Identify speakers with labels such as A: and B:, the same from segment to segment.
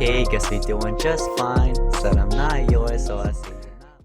A: okay, guess we doing just fine. Said I'm not yours, so I said.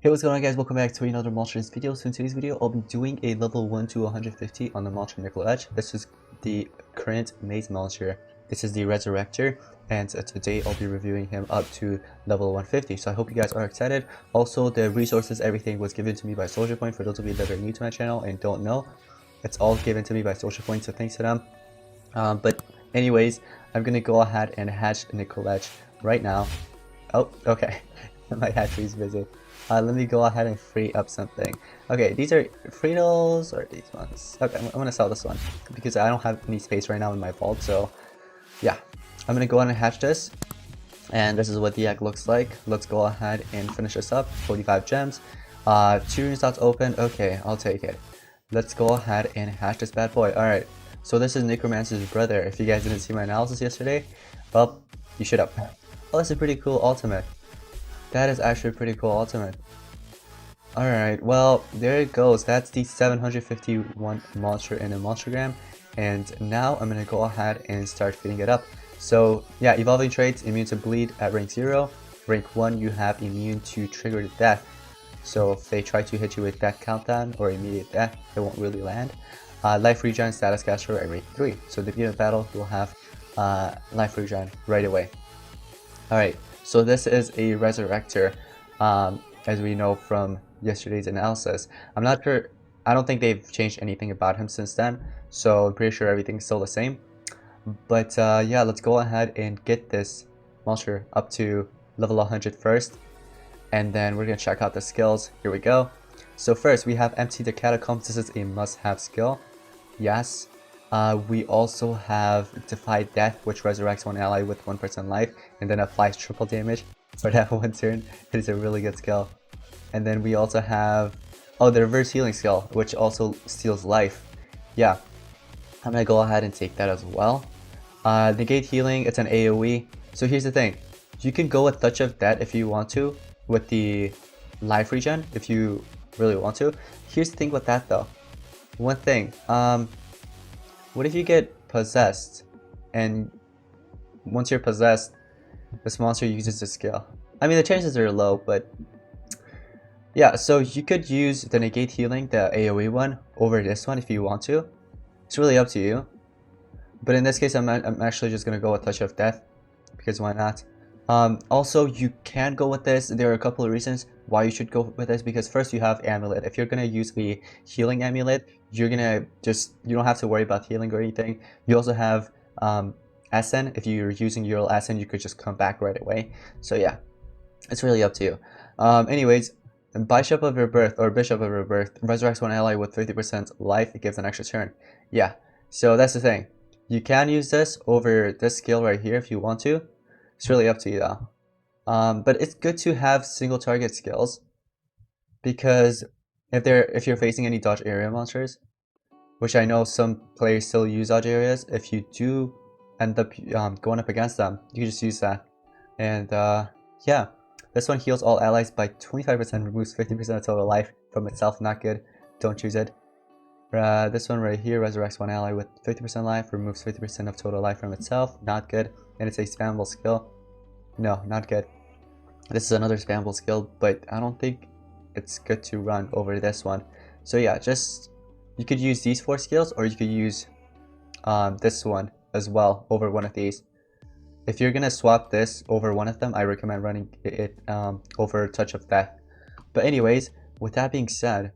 A: Hey, what's going on, guys? Welcome back to another Monsters video. So in today's video, I'll be doing a level 1 to 150 on the monster Necrolicht. This is the current maze monster. This is the Resurrector, and today I'll be reviewing him up to level 150. So I hope you guys are excited. Also, the resources, everything was given to me by Social Point. For those of you that are new to my channel and don't know, it's all given to me by Social Point, so thanks to them. But anyways, I'm gonna go ahead and hatch Necrolicht right now. Oh, okay. My hatchery is busy. Let me go ahead and free up something. Okay, these are Fritos or these ones. Okay, I'm gonna sell this one because I don't have any space right now in my vault. So yeah, I'm gonna go ahead and hatch this, and this is what the egg looks like. Let's go ahead and finish this up. 45 gems, 2 rune slots open. Okay, I'll take it. Let's go ahead and hatch this bad boy. All right. So this is Necromancer's brother. If you guys didn't see my analysis yesterday, well, you should have. Oh, that's a pretty cool ultimate. That is actually a pretty cool ultimate. Alright, well, there it goes. That's the 751 monster in a monstergram. And now I'm going to go ahead and start feeding it up. So yeah, evolving traits, immune to bleed at rank 0. Rank 1, you have immune to trigger to death. So if they try to hit you with death countdown or immediate death, it won't really land. Life regen status caster at rank 3. So at the beginning of battle, you'll have life regen right away. Alright, so this is a Resurrector, as we know from yesterday's analysis. I'm not sure, I don't think they've changed anything about him since then, so I'm pretty sure everything's still the same. But yeah, let's go ahead and get this monster up to level 100 first, and then we're going to check out the skills. Here we go. So first, we have Empty the Catacombs. This is a must-have skill. Yes. We also have Defy Death, which resurrects one ally with 1% life and then applies triple damage for that one turn. It is a really good skill. And then we also have, oh, the reverse healing skill, which also steals life. Yeah, I'm gonna go ahead and take that as well. Negate healing, it's an AoE. So here's the thing, you can go with Touch of Death if you want to with the life regen if you really want to. Here's the thing with that though. One thing, what if you get possessed, and once you're possessed, this monster uses the skill? I mean, the chances are low, but yeah, so you could use the negate healing, the AoE one, over this one if you want to. It's really up to you. But in this case, I'm actually just going to go with Touch of Death, because why not? Also, you can go with this. There are a couple of reasons why you should go with this, because first you have Amulet. If you're going to use the healing amulet, you're going to you don't have to worry about healing or anything. You also have Ascend. If you're using your Ascend, you could just come back right away. So yeah, it's really up to you. Anyways, Bishop of Rebirth or Bishop of Rebirth resurrects one ally with 50% life. It gives an extra turn. Yeah, so that's the thing. You can use this over this skill right here if you want to. It's really up to you though. But it's good to have single target skills, because if you're facing any dodge area monsters, which I know some players still use dodge areas, if you do end up going up against them, you can just use that. And yeah, this one heals all allies by 25%, removes 50% of total life from itself. Not good, don't choose it. This one right here resurrects one ally with 50% life, removes 50% of total life from itself. Not good. And it's a spammable skill. No, not good. This is another spammable skill, but I don't think it's good to run over this one. So yeah, just you could use these 4 skills, or you could use this one as well over one of these. If you're gonna swap this over one of them, I recommend running it over Touch of Death. But anyways, with that being said,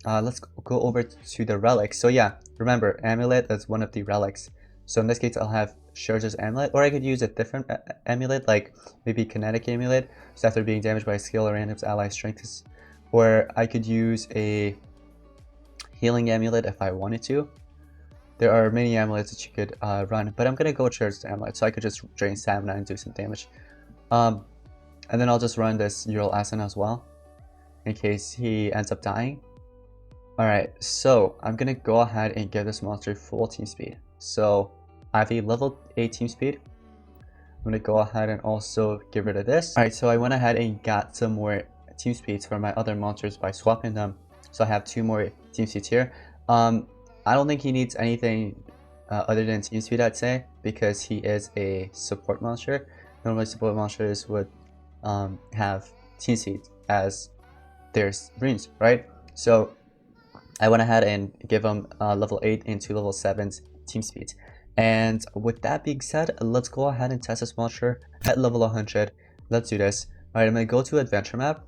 A: let's go over to the relics. So yeah, remember, Amulet is one of the relics. So in this case, I'll have Scherzer's Amulet, or I could use a different amulet, like maybe Kinetic Amulet, so after being damaged by a skill or random ally strength. Or I could use a Healing Amulet if I wanted to. There are many amulets that you could run, but I'm gonna go with Scherzer's Amulet, so I could just drain stamina and do some damage. And then I'll just run this Ural Ascend as well, in case he ends up dying. Alright, so I'm gonna go ahead and give this monster full team speed. So I have a level 8 team speed. I'm gonna go ahead and also get rid of this. Alright, so I went ahead and got some more team speeds for my other monsters by swapping them. So I have 2 more team speeds here. I don't think he needs anything other than team speed, I'd say, because he is a support monster. normally support monsters would have team speed as their runes, right? So I went ahead and give them level 8 into level 7's team speed. And with that being said, let's go ahead and test this monster at level 100. Let's do this. Alright, I'm going to go to adventure map,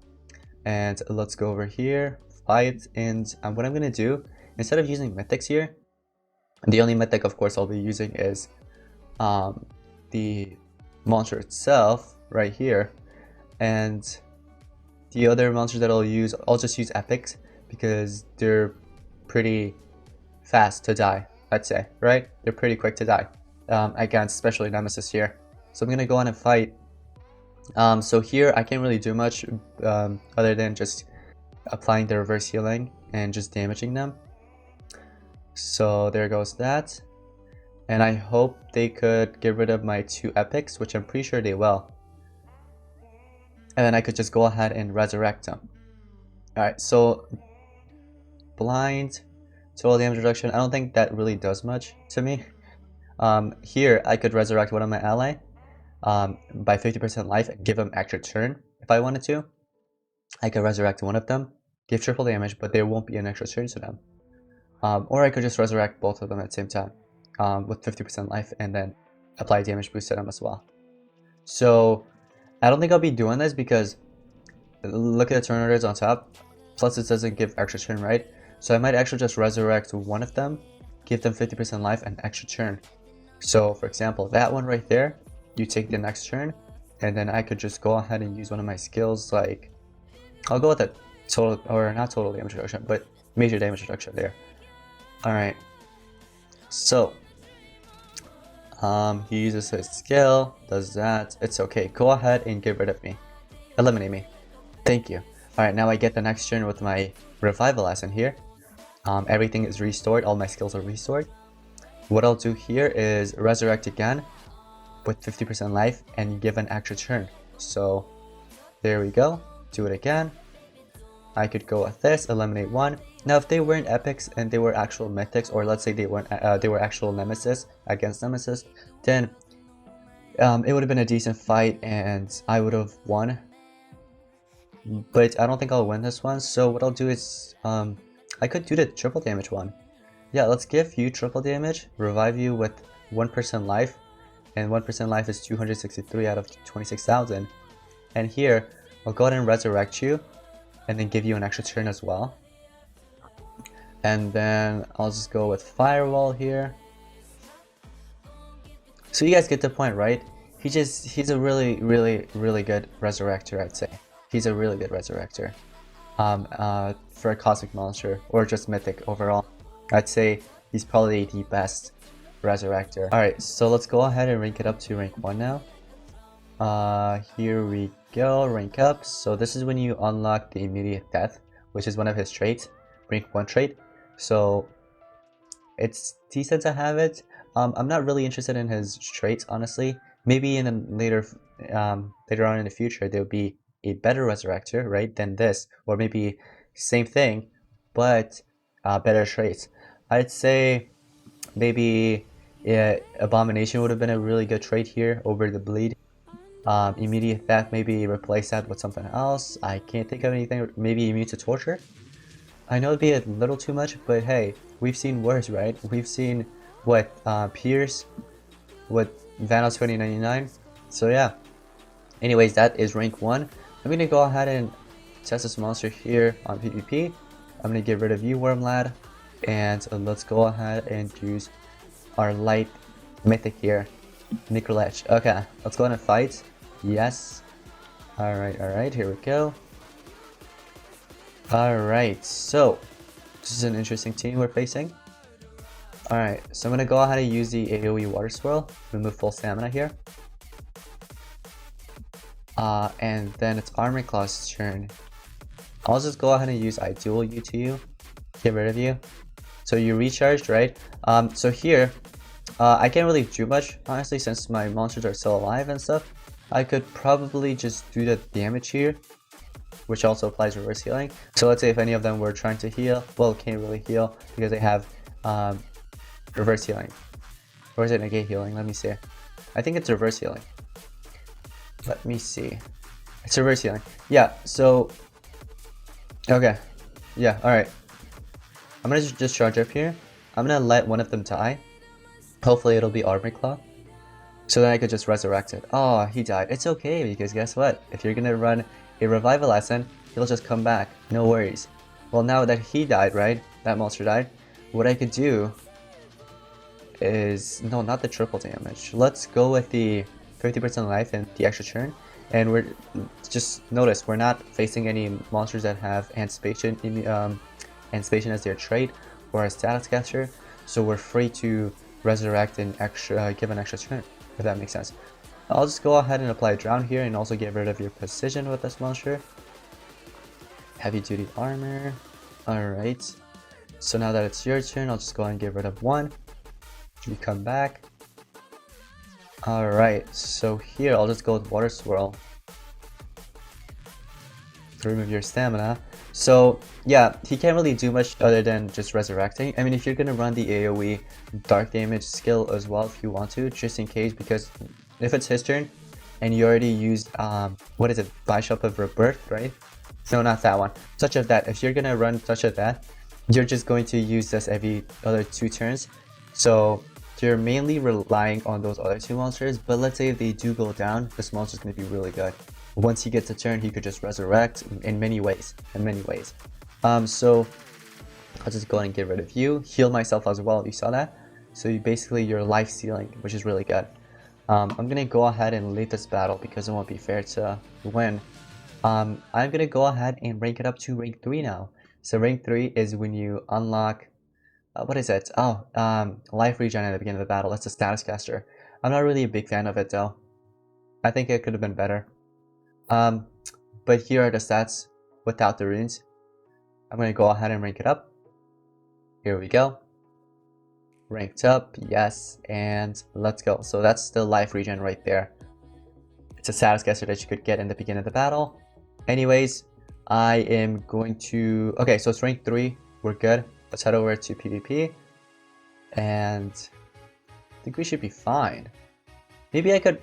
A: and let's go over here, fight, and what I'm going to do, instead of using mythics here, the only mythic of course I'll be using is the monster itself right here, and the other monsters that I'll use, I'll just use epics because they're pretty fast to die, I'd say, right? They're pretty quick to die against especially Nemesis here. So I'm gonna go on and fight. So here I can't really do much other than just applying the reverse healing and just damaging them. So there goes that. And I hope they could get rid of my 2 epics, which I'm pretty sure they will. And then I could just go ahead and resurrect them. Alright, so blind, total damage reduction, I don't think that really does much to me. Here I could resurrect one of my ally by 50% life and give them extra turn if I wanted to. I could resurrect one of them, give triple damage, but there won't be an extra turn to them. Or I could just resurrect both of them at the same time with 50% life and then apply damage boost to them as well. So I don't think I'll be doing this because look at the turn orders on top, plus it doesn't give extra turn, right? So I might actually just resurrect one of them, give them 50% life and extra turn. So for example, that one right there, you take the next turn, and then I could just go ahead and use one of my skills, like I'll go with a total, or not total damage reduction, but major damage reduction there. Alright, so he uses his skill, does that, it's okay, go ahead and get rid of me, eliminate me, thank you. Alright, now I get the next turn with my revival lesson here. Everything is restored, all my skills are restored. What I'll do here is resurrect again with 50% life and give an extra turn. So there we go, do it again. I could go with this, eliminate one. Now if they weren't epics and they were actual mythics, or let's say they weren't, they were actual nemesis against nemesis, then it would have been a decent fight and I would have won. But I don't think I'll win this one, so what I'll do is I could do the triple damage one. Yeah, let's give you triple damage, revive you with 1% life, and 1% life is 263 out of 26,000. And here, I'll go ahead and resurrect you, and then give you an extra turn as well. And then I'll just go with firewall here. So you guys get the point, right? He's a really good resurrector, I'd say. He's a really good resurrector. For a cosmic monster, or just mythic overall, I'd say he's probably the best resurrector. Alright, so let's go ahead and rank it up to rank 1 now. Here we go, rank up. So this is when you unlock the immediate death, which is one of his traits, rank 1 trait. So it's decent to have it. I'm not really interested in his traits, honestly. Maybe in a later on in the future there'll be a better resurrector, right, than this, or maybe same thing but better traits. I'd say maybe abomination would have been a really good trait here over the bleed. Immediate death, maybe replace that with something else. I can't think of anything. Maybe immune to torture. I know it'd be a little too much, but hey, we've seen worse, right? We've seen what Pierce with Vanos 2099. So yeah, anyways, that is rank 1. I'm gonna go ahead and test this monster here on PvP. I'm gonna get rid of you, Worm Lad, and let's go ahead and use our light mythic here, Necrolicht. Okay, let's go ahead and fight. Yes. Alright, here we go. Alright, so this is an interesting team we're facing. Alright, so I'm gonna go ahead and use the AoE water swirl, remove full stamina here. And then it's Armor Claw's turn. I'll just go ahead and use I duel you to you, get rid of you. So you recharged, right? So here, I can't really do much, honestly, since my monsters are still alive and stuff. I could probably just do the damage here, which also applies reverse healing. So let's say if any of them were trying to heal, well, can't really heal because they have reverse healing. Or is it negate healing? Let me see. I think it's reverse healing. Let me see. It's reverse healing. Yeah, so... Okay. Yeah, alright. I'm gonna just charge up here. I'm gonna let one of them die. Hopefully it'll be Armor Claw. So then I could just resurrect it. Oh, he died. It's okay, because guess what? If you're gonna run a Revival Lesson, he'll just come back. No worries. Well, now that he died, right? That monster died. What I could do is... No, not the triple damage. Let's go with the 50% life and the extra turn. And we're... Just notice, we're not facing any monsters that have Anticipation as their trait or a status caster. So we're free to resurrect and give an extra turn, if that makes sense. I'll just go ahead and apply Drown here and also get rid of your precision with this monster. Heavy duty armor. Alright. So now that it's your turn, I'll just go ahead and get rid of one. You come back. Alright, so here I'll just go with Water Swirl to remove your stamina. So yeah, he can't really do much other than just resurrecting. I mean, if you're gonna run the AoE dark damage skill as well if you want to, just in case, because if it's his turn and you already used what is it, Bishop of Rebirth, right? No, not that one. Touch of That. If you're gonna run Touch of That, you're just going to use this every other 2 turns. So you're mainly relying on those other 2 monsters, but let's say if they do go down, this monster's gonna be really good. Once he gets a turn, he could just resurrect in many ways. So I'll just go ahead and get rid of you. Heal myself as well, you saw that? So you're life stealing, which is really good. I'm gonna go ahead and lead this battle because it won't be fair to win. I'm gonna go ahead and rank it up to rank 3 now. So rank 3 is when you unlock, what is it? Oh, life regen at the beginning of the battle. That's a status caster. I'm not really a big fan of it though. I think it could have been better. But here are the stats without the runes. I'm gonna go ahead and rank it up. Here we go. Ranked up, yes, and let's go. So that's the life regen right there. It's a status caster that you could get in the beginning of the battle. Anyways, I am going to... Okay, so it's rank 3. We're good. Let's head over to PvP. And I think we should be fine. Maybe I could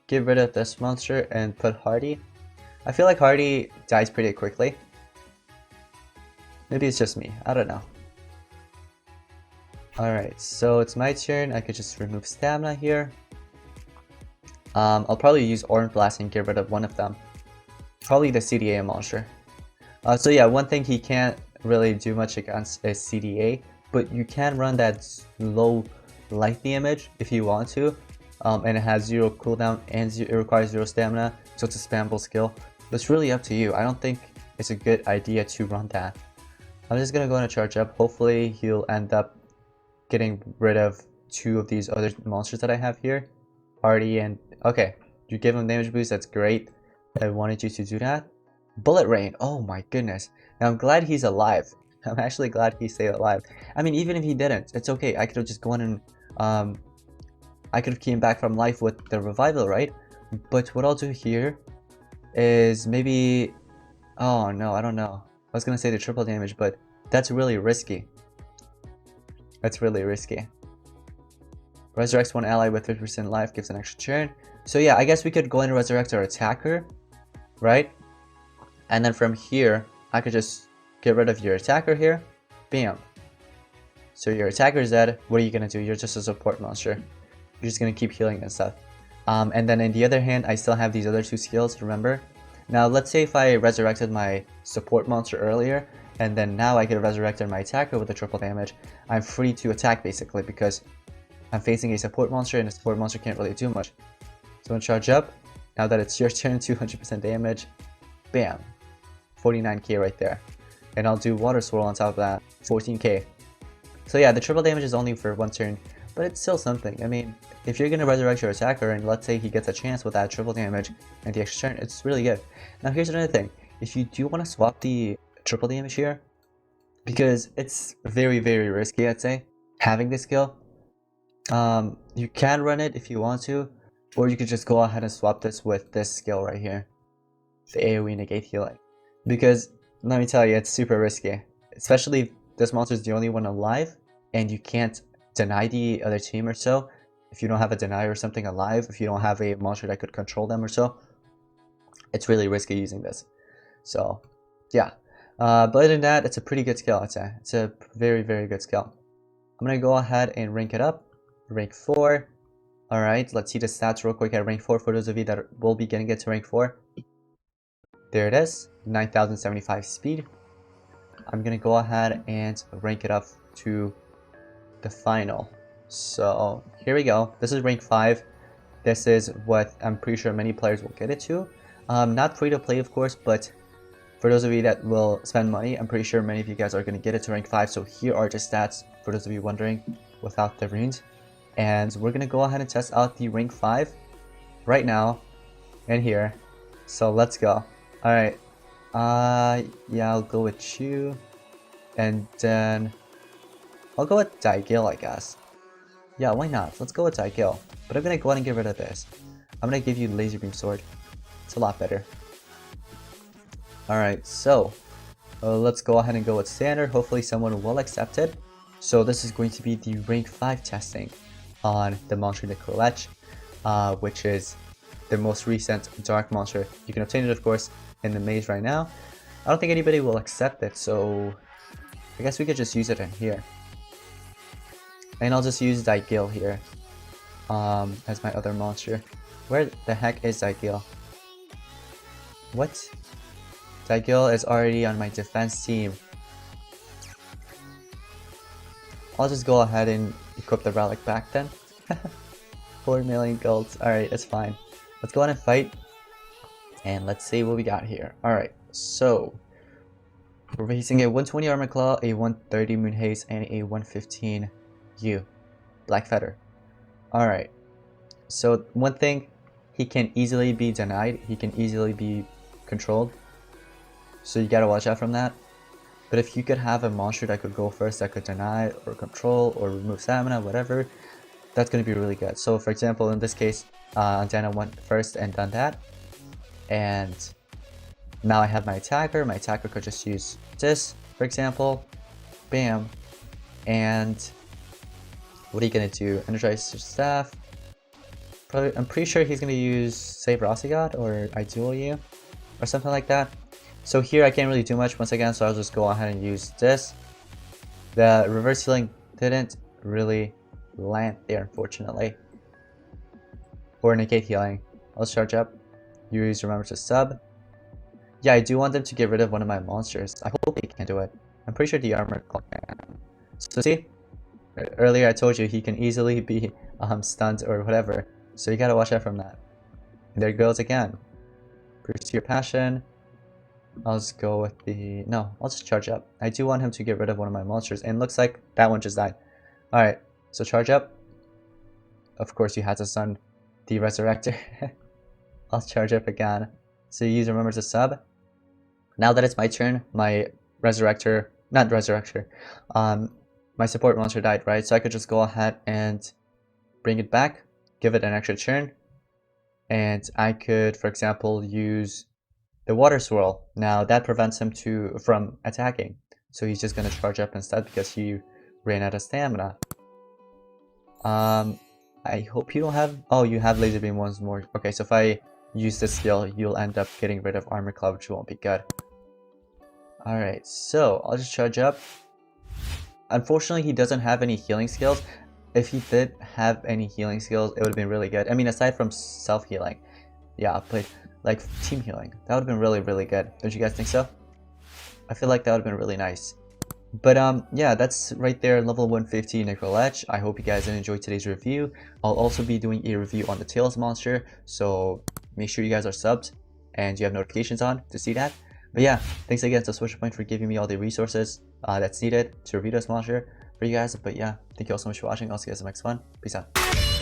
A: get rid of this monster and put Hardy. I feel like Hardy dies pretty quickly. Maybe it's just me. I don't know. Alright, so it's my turn. I could just remove stamina here. I'll probably use Orange Blast and get rid of one of them. Probably the CDA monster. So yeah, one thing he can't really do much against is CDA, but you can run that low life damage if you want to. And it has 0 cooldown and it requires 0 stamina, so it's a spammable skill. But it's really up to you. I don't think it's a good idea to run that. I'm just gonna go and charge up. Hopefully he'll end up getting rid of 2 of these other monsters that I have here. Hardy and... Okay, you give him damage boost, that's great. I wanted you to do that. Bullet Rain, oh my goodness. Now I'm glad he's alive. I'm actually glad he stayed alive. I mean, even if he didn't, it's okay. I could have just gone and... I could have came back from life with the revival, right? But what I'll do here is maybe... Oh no, I don't know. I was gonna say the triple damage, but that's really risky. That's really risky. Resurrects one ally with 50% life, gives an extra turn. So yeah, I guess we could go and resurrect our attacker, right? And then from here, I could just get rid of your attacker here. Bam. So your attacker is dead. What are you gonna do? You're just a support monster. You're just gonna keep healing and stuff. And then in the other hand, I still have these other 2 skills, remember? Now let's say if I resurrected my support monster earlier, and then now I get resurrected my attacker with the triple damage, I'm free to attack basically because I'm facing a support monster and a support monster can't really do much. So I'm gonna charge up. Now that it's your turn, 200% damage. Bam. 49k right there. And I'll do Water Swirl on top of that. 14k. So yeah, the triple damage is only for 1 turn, but it's still something. I mean, if you're gonna resurrect your attacker and let's say he gets a chance with that triple damage and the extra turn, it's really good. Now here's another thing. If you do want to swap the triple damage here, because it's very, very risky, I'd say, having this skill, you can run it if you want to, or you could just go ahead and swap this with this skill right here, the AoE negate healing. Because let me tell you, it's super risky, especially if this monster is the only one alive and you can't deny the other team or so. if you don't have a deny or something alive, if you don't have a monster that could control them or so, it's really risky using this. So yeah, but other than that, it's a pretty good skill. I'd say it's a very, very good skill. I'm gonna go ahead and rank it up, rank 4. All right, let's see the stats real quick at rank 4 for those of you that will be getting it to rank 4. There it is, 9,075 speed. I'm gonna go ahead and rank it up to the final. So here we go. This is rank 5. This is what I'm pretty sure many players will get it to. Not free to play, of course, but for those of you that will spend money, I'm pretty sure many of you guys are going to get it to rank 5. So here are the stats for those of you wondering without the runes. And we're going to go ahead and test out the rank 5 right now and here. So let's go. Alright. Yeah, I'll go with you. And then I'll go with Daigil, I guess. Yeah, why not? Let's go with Daigil. But I'm going to go ahead and get rid of this. I'm going to give you Laser Beam Sword. It's a lot better. Alright, so let's go ahead and go with standard. Hopefully someone will accept it. So this is going to be the rank 5 testing on the monster Necrolicht, which is the most recent dark monster. You can obtain it, of course, in the maze right now. I don't think anybody will accept it, so I guess we could just use it in here. And I'll just use Daigil here as my other monster. Where the heck is Daigil? What? Daigil is already on my defense team. I'll just go ahead and equip the relic back then. 4 million golds. Alright, that's fine. Let's go ahead and fight. And let's see what we got here. Alright, so we're facing a 120 armor claw, a 130 moon haze, and a 115 U black feather. Alright, so one thing, he can easily be denied, he can easily be controlled, so you gotta watch out from that. But if you could have a monster that could go first, that could deny or control or remove stamina, whatever, that's going to be really good. So for example, in this case, Undead went first and done that, and now I have my attacker. My attacker could just use this, for example, bam, and what are you going to do? Energize your staff. Probably, I'm pretty sure he's going to use Save Rossigot or Ideal You or something like that. So here I can't really do much once again, so I'll just go ahead and use this. The reverse healing didn't really land there, unfortunately. Or negate healing. I'll charge up. Use remember to sub. Yeah, I do want them to get rid of one of my monsters. I hope they can do it. I'm pretty sure the armor claw can. So see? Earlier I told you he can easily be stunned or whatever. So you gotta watch out from that. And there it goes again. Pursue your passion. I'll just go with the... No, I'll just charge up. I do want him to get rid of one of my monsters. And it looks like that one just died. Alright, so charge up. Of course you had to stun the Resurrector. I'll charge up again. So you use remember to sub. Now that it's my turn, my Resurrector... Not Resurrector. My support monster died, right? So I could just go ahead and bring it back. Give it an extra turn. And I could, for example, use the water swirl. Now that prevents him from attacking, so he's just gonna charge up instead because he ran out of stamina. I hope you don't have... Oh, you have laser beam once more. Okay, so if I use this skill, you'll end up getting rid of armor claw, which won't be good. Alright, so I'll just charge up. Unfortunately, he doesn't have any healing skills. If he did have any healing skills, it would have been really good. I mean, aside from self-healing. Yeah, but like team healing, that would have been really, really good. Don't you guys think so? I feel like that would have been really nice. But yeah, that's right there, level 150 Necrolicht. I hope you guys enjoyed today's review. I'll also be doing a review on the Tails monster, so make sure you guys are subbed and you have notifications on to see that. But yeah, thanks again to SwitchPoint for giving me all the resources that's needed to review this monster for you guys. But yeah, thank you all so much for watching. I'll see you guys in the next one. Peace out.